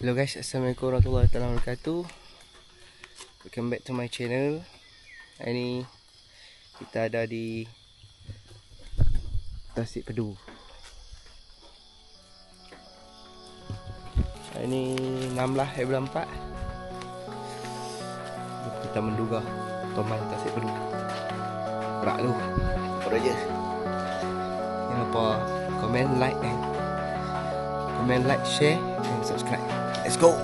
Hello guys, Assalamualaikum warahmatullahi wabarakatuh. Welcome back to my channel. Hari ni kita ada di Tasik Pedu. Hari ni 16 bulan 4. Kita menduga Toman Tasik Pedu. Perak tu. Pada je. Jangan lupa komen, like, share and subscribe. Let's go.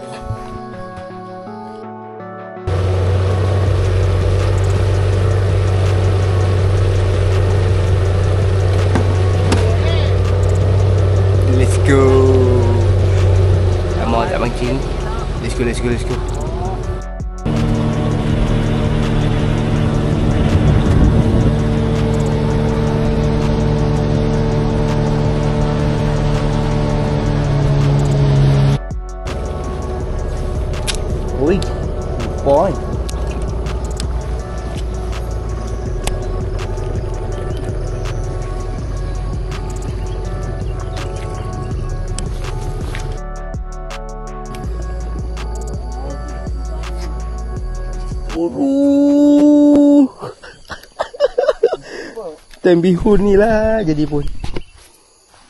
Let's go. Lama tak mancing. Let's go. Ui, boy. Time bihun ni lah jadi pun.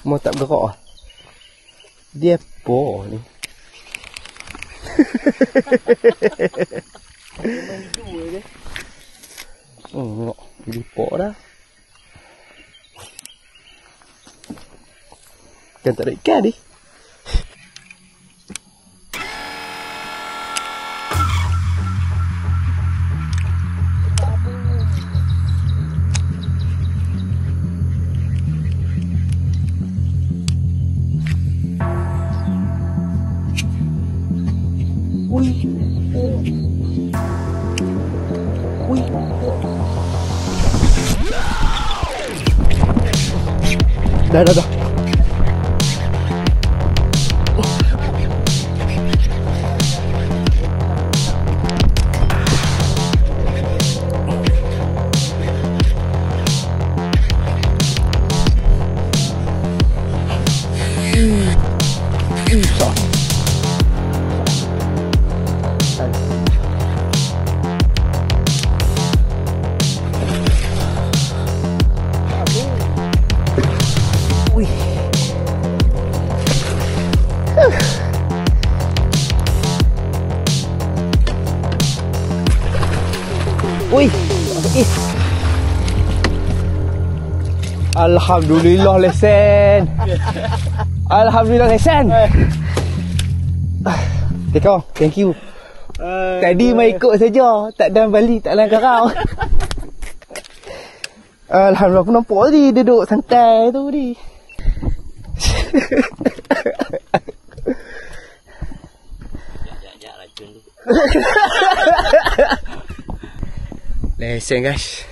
Mau tak bergerak lah. Dia apa ni? Tengok jadi pok dah. Kan tak ada ikan ni. Dah. Alhamdulillah lesen. Alhamdulillah lesen. Teko, thank you. Tadi mai ikut saja, tak dan balik, tak lang karau. Alhamdulillah aku nampak tadi duduk santai tu tadi. Jak racun tu. Lesen guys.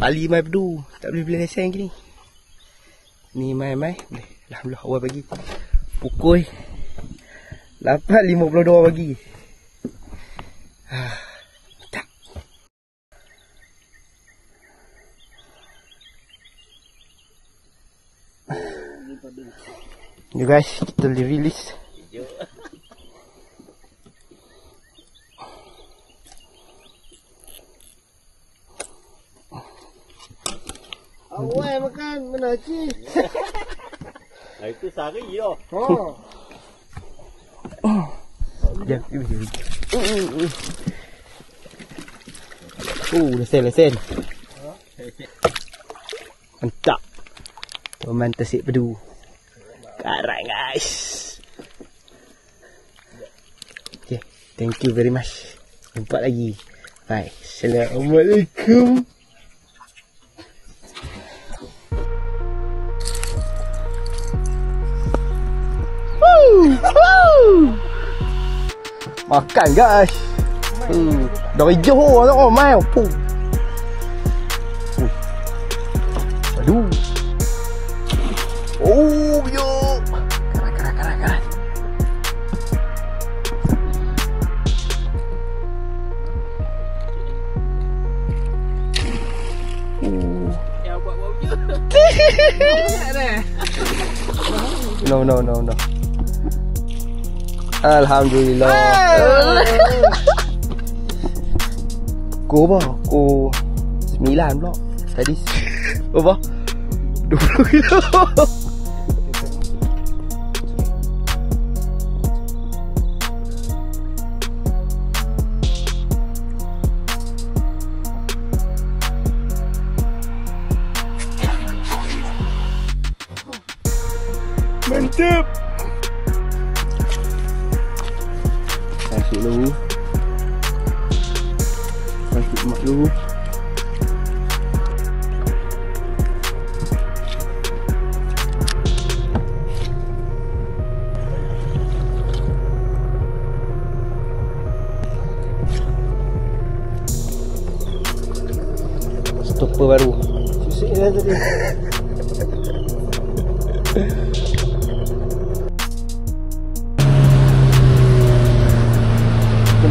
Kali mai pedu, tak boleh beli lesen gini. Ni mai boleh. Alhamdulillah awal pagi. Pukul 8.52 pagi. Tak. Ni guys, kita boleh release. Awal makan mana cik? Itu sari dah. Jom. Lesen. Mantap. Toman Tasik Pedu. Karat guys. Okay, thank you very much. Jumpa lagi. Bye. Assalamualaikum. Makan guys. Dari Johor tengok mai. Aduh. Oh yo. Karat. Yang buat bau je. No. Alhamdulillah. Ko apa? Ko 9 pula. Tadi apa? 20 kilo. Mantap. Kasih dulu. Kasih mak dulu. Stopper baru. Susik dah tadi.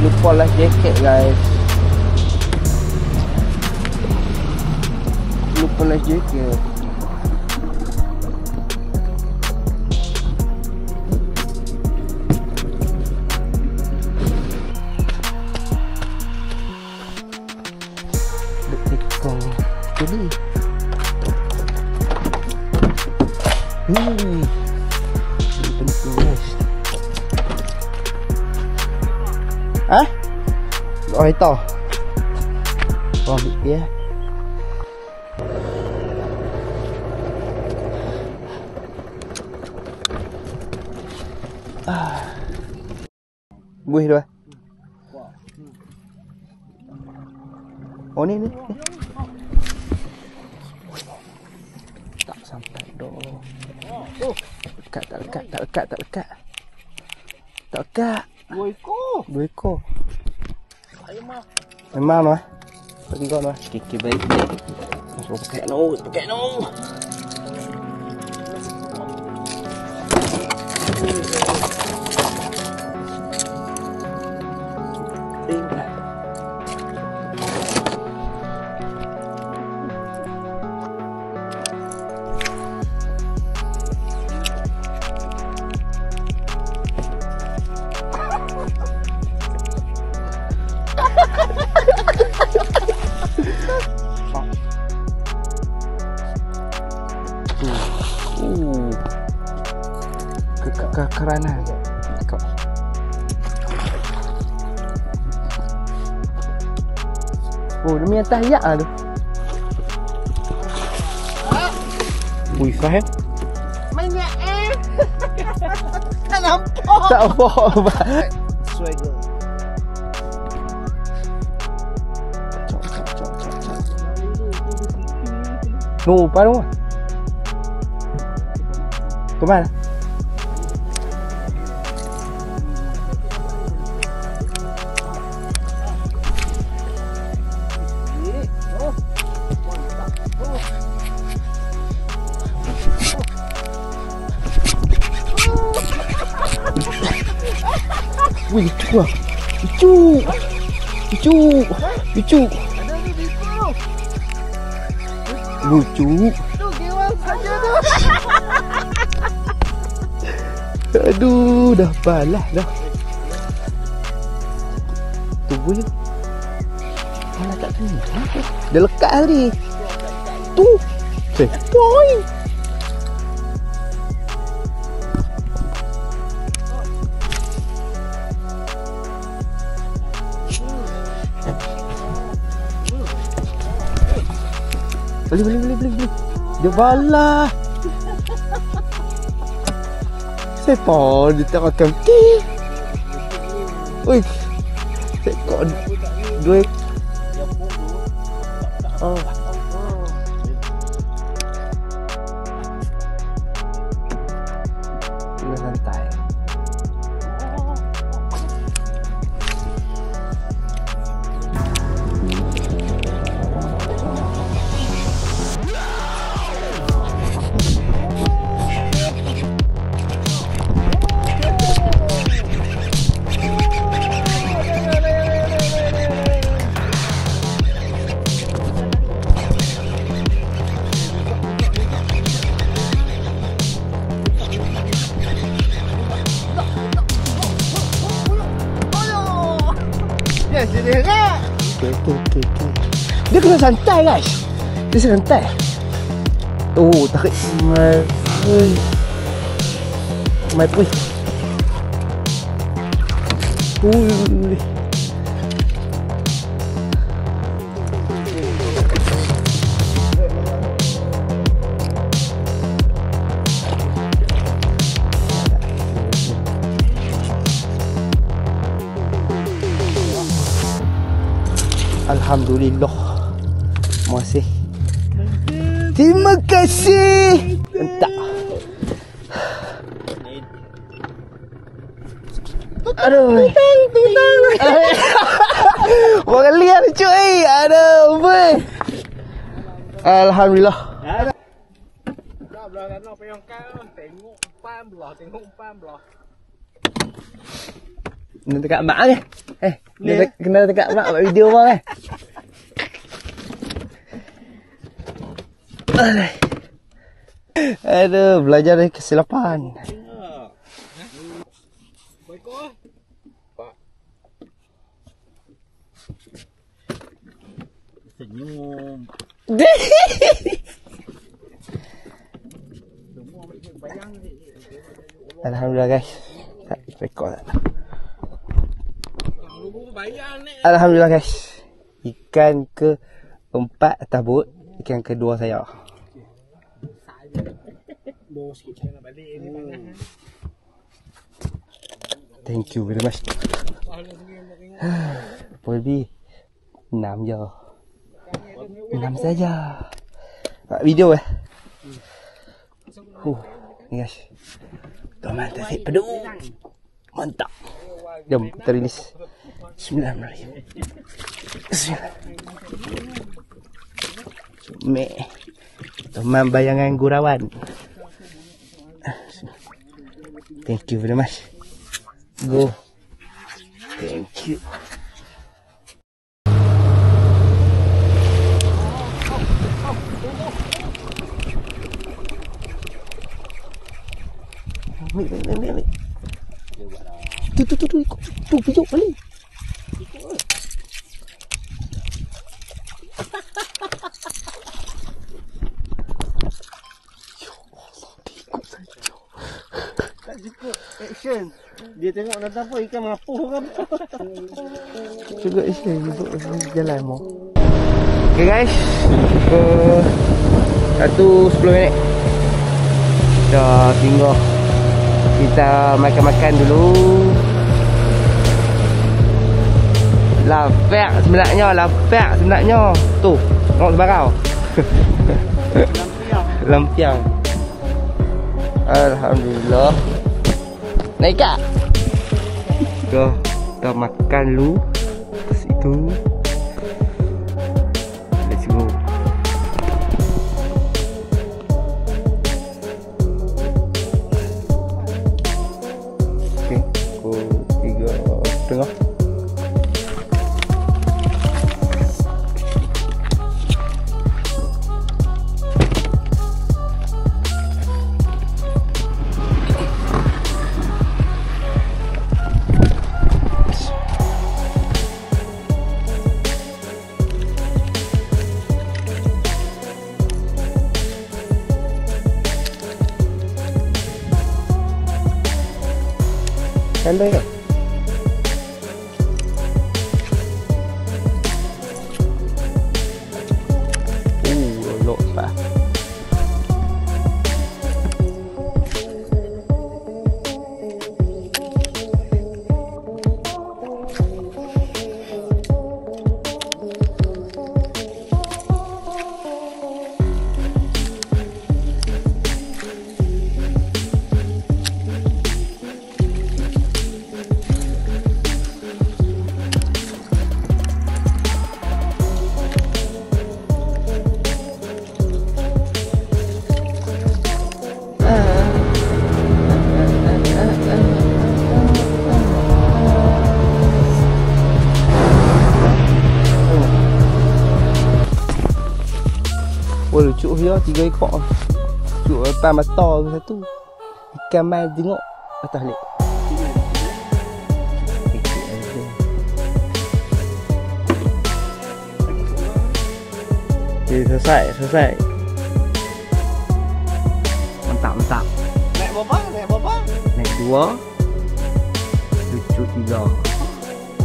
Lupa life jacket guys. Lupa life jacket. Dekong tuli. Ini penting guys. Hah? Oh itu. Oh dia. Buih tu. Oh ni. Tak sampai doh. Tak lekat. Tak lekat. 2 ekor. 2 ekor. Ayam mah. Memang mah. Bagi kau mah. Kiki baik. Masuk pakai no. Keranan. Oh, demi atas yak lah tu. Ui, Fahim. Banyak tak nampak. Tak apa. Swagger. Cok. No, paru. Tu mana? Wih, lucu. Lucu. Tu gewang saja tu. Aduh, dah balas dah. Tunggu je. Mana tak kena. Dia lekat tadi. Tu. Boy. Boleh. Dia balah. Siapa dia tak makan ti? Oi. Sekor 2. Oh. Dia santai. Dia nak. Okay. Dia kena santai guys. Dia santai. Oh, tarik mai. Mai pui. Ui. Alhamdulillah. Terima kasih. Entah. Aduh. Tutang. Orang lihat cuy. Aduh, boy. Alhamdulillah. Kena dekat mak ke? Kena dekat mak buat video bang eh. Aduh, belajar dari kesilapan. Senyum. Alhamdulillah guys. Tak rekod tak. Alhamdulillah guys. Ikan ke-4 atas bot. Ikan kedua saya. Thank you very much. Lebih 6 je. 6 saja. Video ni guys. Tomat tasik pedu. Mantap. Jom kita rilis. Bismillahirrahmanirrahim. Cumi. Teman bayangan gurauan. Thank you very much. Go. Thank you. Ambil. Tu ikut. Tu pijuk balik. Action. Dia tengok datang apa ikan mapuh ke apa. Cukup action jalan mau. Okay guys. Pukul 1:10 minit. Dah tinggal. Kita makan-makan dulu. Lapar sebenarnya. Tu, tengok sebarau. Lampiang. Alhamdulillah. Naik kak. Dah makan dulu. Terus itu. Let's go. Okay, pukul 3:30. Pandai tak? Lolok tak? Oh lucu dia 3 ekor. Lucu depan mata ke satu. Ikan mai tengok atas lek. Okay, selesai. Mantap. Naik berapa? Naik 2. Cucuk 3.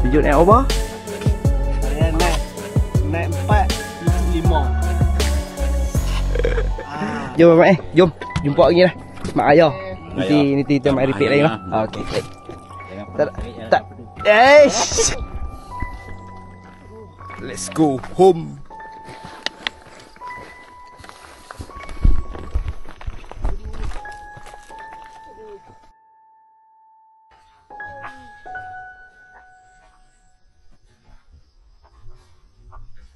Cucuk naik apa? Saya naik 4, cucuk 5. Jom mak jom. Jumpa lagi lah. Mak ayah. Nanti kita main repeat lagi lah. Okey, baik. Tak. Let's go home.